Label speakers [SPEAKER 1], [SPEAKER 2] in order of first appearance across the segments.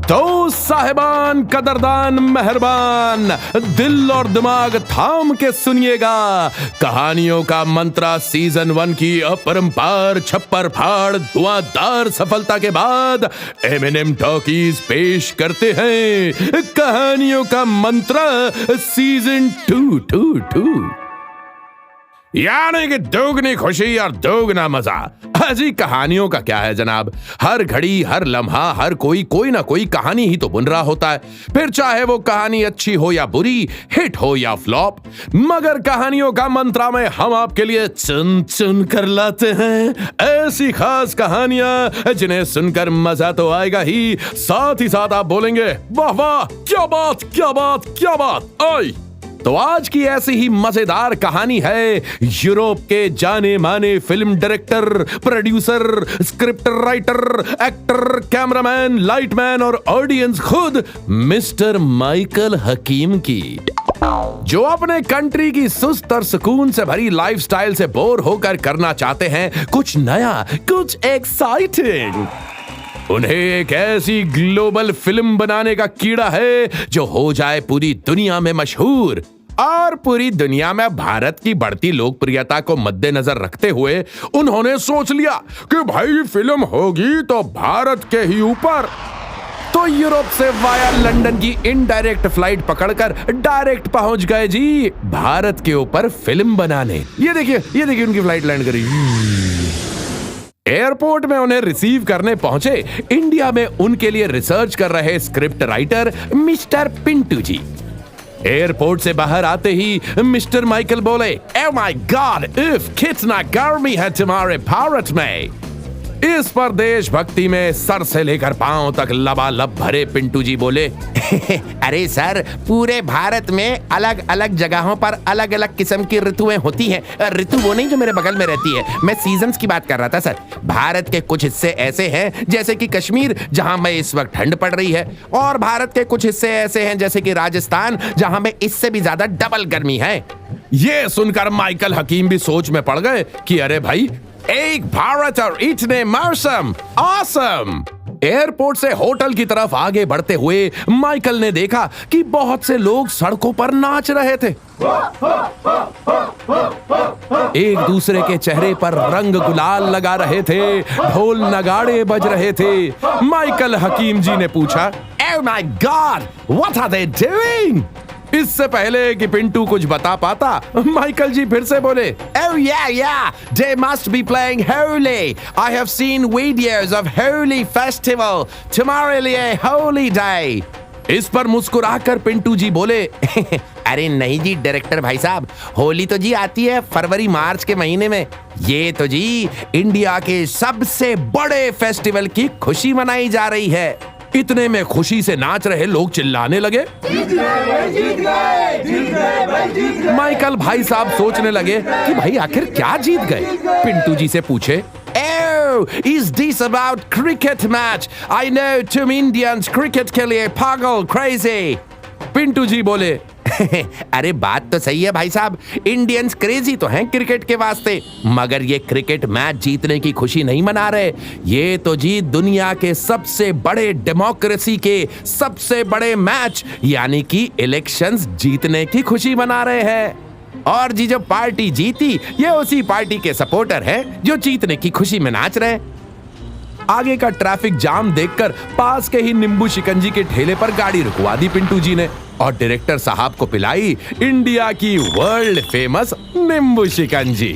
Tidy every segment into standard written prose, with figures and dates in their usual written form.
[SPEAKER 1] तो साहिबान, कदरदान, मेहरबान, दिल और दिमाग थाम के सुनिएगा। कहानियों का मंत्रा सीजन 1 की अपरंपार छप्पर फाड़ धुआंधार सफलता के बाद एमएनएम टॉकीज पेश करते हैं कहानियों का मंत्रा सीजन 2 यानी कि दोगुनी खुशी और दोगुना मजा। अजी कहानियों का क्या है जनाब, हर घड़ी हर लम्हा हर कोई ना कोई कहानी ही तो बुन रहा होता है, फिर चाहे वो कहानी अच्छी हो या बुरी, हिट हो या फ्लॉप। मगर कहानियों का मंत्रा में हम आपके लिए चुन चुन कर लाते हैं ऐसी खास कहानियां जिन्हें सुनकर मजा तो आएगा ही, साथ ही साथ आप बोलेंगे वाह वाह, क्या बात क्या बात क्या बात आई। तो आज की ऐसी ही मजेदार कहानी है यूरोप के जाने माने film director, producer, script writer, actor, cameraman, lightman और ऑडियंस खुद मिस्टर माइकल हकीम की, जो अपने कंट्री की सुस्त और सुकून से भरी लाइफस्टाइल से बोर होकर करना चाहते हैं कुछ नया, कुछ एक्साइटिंग। उन्हें एक ऐसी ग्लोबल फिल्म बनाने का कीड़ा है जो हो जाए पूरी दुनिया में मशहूर। और पूरी दुनिया में भारत की बढ़ती लोकप्रियता को मद्देनजर रखते हुए उन्होंने सोच लिया कि भाई फिल्म होगी तो भारत के ही ऊपर। तो यूरोप से वाया लंदन की इनडायरेक्ट फ्लाइट पकड़कर डायरेक्ट पहुंच गए जी भारत के ऊपर फिल्म बनाने। ये देखिए उनकी फ्लाइट लैंड करी। एयरपोर्ट में उन्हें रिसीव करने पहुंचे इंडिया में उनके लिए रिसर्च कर रहे script writer mister Pintu ji. Airport से बाहर आते ही मिस्टर माइकल बोले, ओह माय गॉड, इफ कितना गर्मी है तुम्हारे भारत में। इस पर देशभक्ति में सर से लेकर पांव तक लबालब भरे पिंटू जी बोले,
[SPEAKER 2] अरे सर, पूरे भारत में अलग अलग जगहों पर अलग अलग किस्म की ऋतुएं होती हैं। ऋतु वो नहीं जो मेरे बगल में रहती है, मैं सीजन्स की बात कर रहा था सर। भारत के कुछ हिस्से ऐसे हैं जैसे कि कश्मीर, जहां में इस वक्त ठंड पड़ रही है, और भारत के कुछ हिस्से ऐसे हैं जैसे कि राजस्थान, जहां में इससे भी ज्यादा डबल गर्मी है।
[SPEAKER 1] ये सुनकर माइकल हकीम भी सोच में पड़ गए कि अरे भाई, एक भारत और इतने मौसम, ऑसम। एयरपोर्ट से होटल की तरफ आगे बढ़ते हुए माइकल ने देखा कि बहुत से लोग सड़कों पर नाच रहे थे। एक दूसरे के चेहरे पर रंग गुलाल लगा रहे थे, ढोल नगाड़े बज रहे थे। माइकल हकीम जी ने पूछा, oh my God, what are they doing? इससे पहले कि पिंटू कुछ बता पाता, माइकल जी फिर से बोले,
[SPEAKER 2] Oh yeah, they must be playing Holi. I have seen videos of Holi festival. तुम्हारे लिए होली डे।
[SPEAKER 1] इस पर मुस्कुराकर पिंटू जी बोले,
[SPEAKER 2] अरे नहीं जी डायरेक्टर भाई साहब, होली तो जी आती है फरवरी मार्च के महीने में। ये तो जी इंडिया के सबसे बड़े फेस्टिवल की खुशी मनाई जा रही है।
[SPEAKER 1] इतने में खुशी से नाच रहे लोग चिल्लाने लगे,
[SPEAKER 3] जीत गए।
[SPEAKER 1] माइकल भाई साहब सोचने लगे कि भाई आखिर क्या जीत गए। पिंटू जी से पूछे,
[SPEAKER 2] Oh, is this about cricket match? I know तुम इंडियंस क्रिकेट के लिए पागल crazy।
[SPEAKER 1] पिंटू जी बोले,
[SPEAKER 2] अरे बात तो सही है भाई साहब, इंडियंस क्रेजी तो हैं क्रिकेट के वास्ते, मगर ये क्रिकेट मैच जीतने की खुशी नहीं मना रहे। ये तो जी दुनिया के सबसे बड़े डेमोक्रेसी के सबसे बड़े मैच यानी कि इलेक्शंस जीतने की खुशी मना रहे हैं। और जी जो पार्टी जीती, ये उसी पार्टी के सपोर्टर हैं जो जीतने की खुशी में नाच रहे हैं।
[SPEAKER 1] आगे का ट्रैफिक जाम देखकर पास के ही नींबू शिकंजी के ठेले पर गाड़ी रुकवा दी पिंटू जी ने और डायरेक्टर साहब को पिलाई इंडिया की वर्ल्ड फेमस नींबू शिकंजी।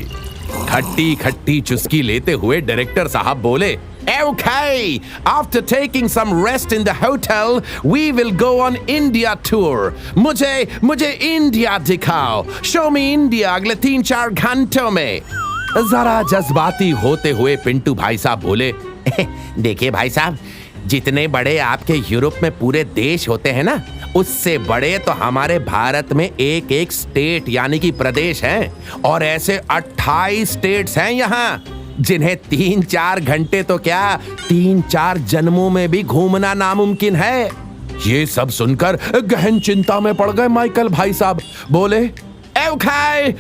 [SPEAKER 1] खट्टी खट्टी चुस्की लेते हुए डायरेक्टर साहब बोले,
[SPEAKER 2] Okay, after taking some rest in the hotel, we will go on India tour. मुझे इंडिया दिखाओ, show me India अगले 3-4 घंटों में।
[SPEAKER 1] जरा जज्बाती होते हुए पिंटू भाई साहब बोले,
[SPEAKER 2] देखिए भाई साहब, जितने बड़े आपके यूरोप में पूरे देश होते हैं ना, उससे बड़े तो हमारे भारत में एक एक स्टेट यानी कि प्रदेश हैं, और ऐसे 28 स्टेट्स हैं यहाँ, जिन्हें 3-4 घंटे तो क्या 3-4 जन्मों में भी घूमना नामुमकिन है।
[SPEAKER 1] ये सब सुनकर गहन चिंता में पड़ गए माइकल भाई साहब। बोले,
[SPEAKER 2] Oh Okay,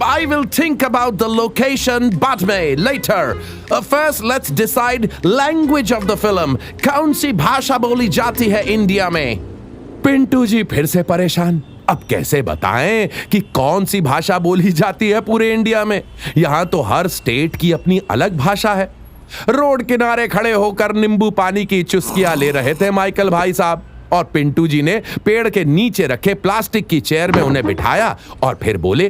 [SPEAKER 2] I will think about the location बाद में later. First, let's decide language of the film. कौन सी भाषा बोली जाती है इंडिया में?
[SPEAKER 1] पिंटू जी फिर से परेशान। अब कैसे बताएं कि कौन सी भाषा बोली जाती है पूरे इंडिया में? यहां तो हर स्टेट की अपनी अलग भाषा है। रोड किनारे खड़े होकर नींबू पानी की चुस्कियां ले रहे थे माइकल भाई साहब, और पिंटू जी ने पेड़ के नीचे रखे प्लास्टिक की चेयर में उन्हें बिठाया और फिर बोले,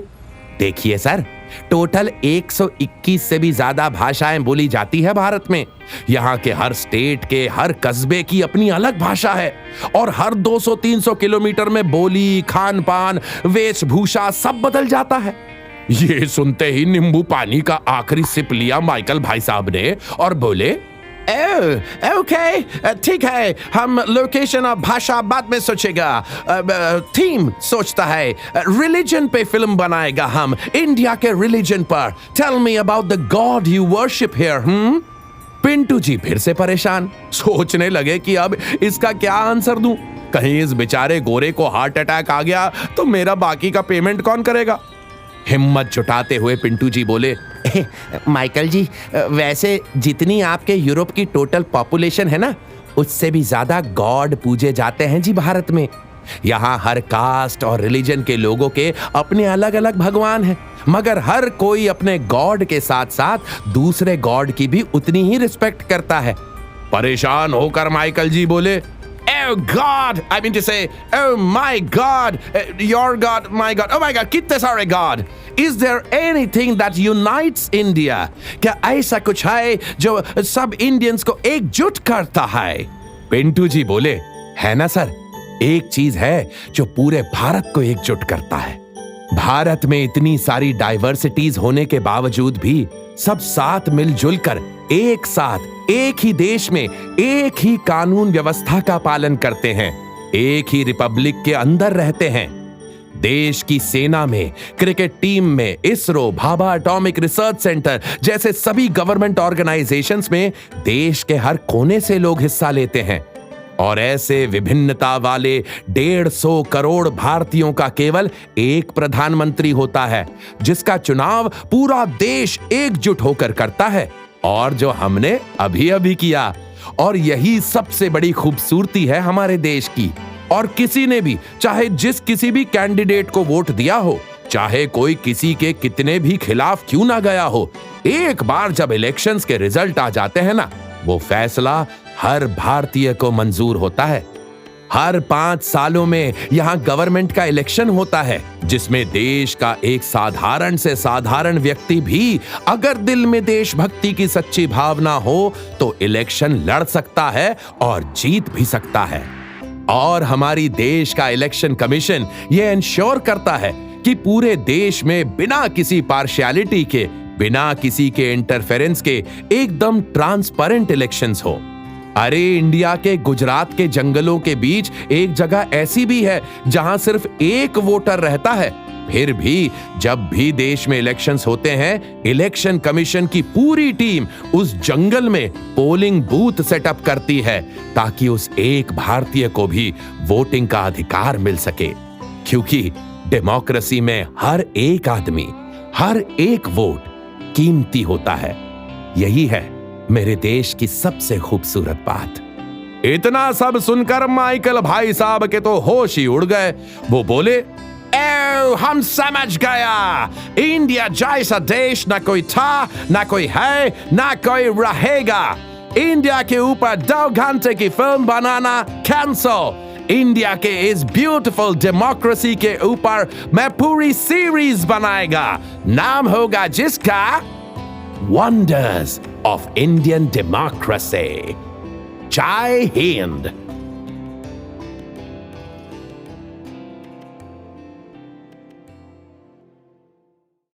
[SPEAKER 2] देखिए सर, टोटल 121 से भी ज्यादा भाषाएं बोली जाती है भारत में। यहाँ के हर स्टेट के हर कस्बे की अपनी अलग भाषा है, और हर 200-300 किलोमीटर में बोली, खान पान, वेशभूषा सब बदल जाता है।
[SPEAKER 1] ये सुनते ही नींबू पानी का आखिरी सिप लिया माइकल भाई साहब ने और बोले,
[SPEAKER 2] ओके, ठीक है, हम लोकेशन और भाषा बाद में सोचेगा। थीम सोचता है, रिलीजन पे फिल्म बनाएगा हम, इंडिया के रिलीजन पर। Tell me about the god you worship here.
[SPEAKER 1] Pintu ji फिर से परेशान, सोचने लगे कि अब इसका क्या आंसर दूं। कहीं इस बेचारे गोरे को हार्ट अटैक आ गया तो मेरा बाकी का पेमेंट कौन करेगा? हिम्मत जुटाते हुए पिंटू जी बोले,
[SPEAKER 2] माइकल जी, वैसे जितनी आपके यूरोप की टोटल पॉपुलेशन है ना, उससे भी ज्यादा गॉड पूजे जाते हैं जी भारत में। यहाँ हर कास्ट और रिलीजन के लोगों के अपने अलग अलग भगवान हैं, मगर हर कोई अपने गॉड के साथ साथ दूसरे गॉड की भी उतनी ही रिस्पेक्ट करता है।
[SPEAKER 1] परेशान होकर माइकल जी बोले,
[SPEAKER 2] Oh God, I mean to say, oh my God, your God, my God, oh my God, कितने सारे God. Is there anything that unites India? क्या ऐसा कुछ है जो सब इंडियंस को एकजुट करता है?
[SPEAKER 1] पिंटू जी बोले, है ना सर, एक चीज है जो पूरे भारत को एकजुट करता है। भारत में इतनी सारी डाइवर्सिटीज होने के बावजूद भी सब साथ मिलजुल कर एक साथ एक ही देश में एक ही कानून व्यवस्था का पालन करते हैं, एक ही रिपब्लिक के अंदर रहते हैं। देश की सेना में, क्रिकेट टीम में, ISRO, Bhabha atomic research centre जैसे सभी गवर्नमेंट ऑर्गेनाइजेशंस में देश के हर कोने से लोग हिस्सा लेते हैं। और ऐसे विभिन्नता वाले 150 करोड़ भारतीयों का केवल एक प्रधानमंत्री होता है, जिसका चुनाव पूरा देश एकजुट होकर करता है, और जो हमने अभी अभी किया। और यही सबसे बड़ी खूबसूरती है हमारे देश की। और किसी ने भी, चाहे जिस किसी भी कैंडिडेट को वोट दिया हो, चाहे कोई किसी के कितने भी खिलाफ क्यों ना गया हो, एक बार जब इलेक्शंस के रिजल्ट आ जाते हैं ना, वो फैसला हर भारतीय को मंजूर होता है। हर 5 सालों में यहाँ गवर्नमेंट का इलेक्शन होता है, जिसमें देश का एक साधारण से साधारण व्यक्ति भी अगर दिल में देशभक्ति की सच्ची भावना हो तो इलेक्शन लड़ सकता है और जीत भी सकता है। और हमारी देश का इलेक्शन कमीशन यह इंश्योर करता है कि पूरे देश में बिना किसी पार्शियलिटी के, बिना किसी के इंटरफेरेंस के एकदम ट्रांसपेरेंट इलेक्शंस हो। अरे इंडिया के गुजरात के जंगलों के बीच एक जगह ऐसी भी है जहां सिर्फ एक वोटर रहता है, फिर भी जब भी देश में इलेक्शंस होते हैं, इलेक्शन कमीशन की पूरी टीम उस जंगल में पोलिंग बूथ सेटअप करती है ताकि उस एक भारतीय को भी वोटिंग का अधिकार मिल सके। क्योंकि डेमोक्रेसी में हर एक आदमी, हर एक वोट कीमती होता है। यही है मेरे देश की सबसे खूबसूरत बात। इतना सब सुनकर माइकल भाई साहब के तो होश ही उड़ गए। वो बोले,
[SPEAKER 2] हम समझ गया, इंडिया जैसा देश ना कोई था, ना कोई है, ना कोई रहेगा। इंडिया के ऊपर 2 घंटे की फिल्म बनाना कैंसल। इंडिया के इस ब्यूटीफुल डेमोक्रेसी के ऊपर मैं पूरी सीरीज बनाएगा। नाम होगा जिसका वंडर्स ऑफ इंडियन डेमोक्रेसी। जय हिंद।